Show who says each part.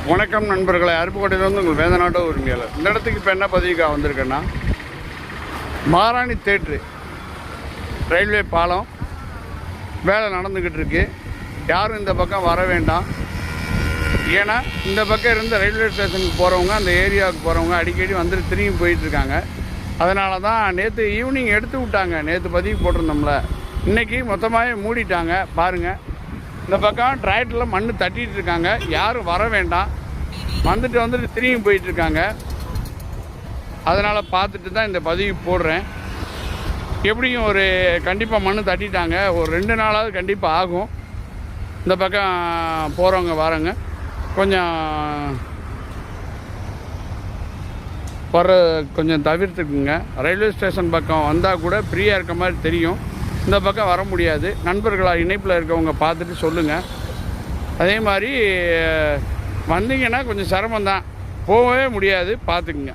Speaker 1: வணக்கம் நண்பர்களை, அருப்புக்கோட்டையிலிருந்து உங்கள் வேதநாட்ட உரிமையாளர். இந்த இடத்துக்கு இப்போ என்ன பதிவுக்காக வந்திருக்கேன்னா, மகாராணி தேட்ரு ரயில்வே பாலம் வேலை நடந்துக்கிட்டு இருக்கு. யாரும் இந்த பக்கம் வர வேண்டாம். ஏன்னா இந்த பக்கம் இருந்து ரயில்வே ஸ்டேஷனுக்கு போகிறவங்க, அந்த ஏரியாவுக்கு போகிறவங்க அடிக்கடி வந்துட்டு திரும்பி போயிட்டுருக்காங்க. அதனால தான் நேற்று ஈவினிங் எடுத்து விட்டாங்க. நேற்று பதிவு போட்டிருந்தோம்ல, இன்றைக்கி மொத்தமாகவே மூடிட்டாங்க. பாருங்கள், இந்த பக்கம் டிராக்டரில் மண் தட்டிகிட்டு இருக்காங்க. யாரும் வர வேண்டாம். வந்துட்டு திரும்பி போயிட்டுருக்காங்க. அதனால் பார்த்துட்டு தான் இந்த பதிவு போடுறேன். எப்படியும் ஒரு கண்டிப்பாக மண் தட்டிட்டாங்க. ஒரு 2 நாளாவது கண்டிப்பாக ஆகும். இந்த பக்கம் போகிறவங்க வரவங்க கொஞ்சம் தவிர்த்துக்குங்க. ரயில்வே ஸ்டேஷன் பக்கம் வந்தால் கூட ஃப்ரீயாக இருக்க மாதிரி தெரியும். இந்த பக்கம் வர முடியாது. நண்பர்களாக இணைப்பில் இருக்கவங்க பார்த்துட்டு சொல்லுங்கள். அதே மாதிரி வந்தீங்கன்னா கொஞ்சம் சிரமந்தான், போகவே முடியாது, பார்த்துக்குங்க.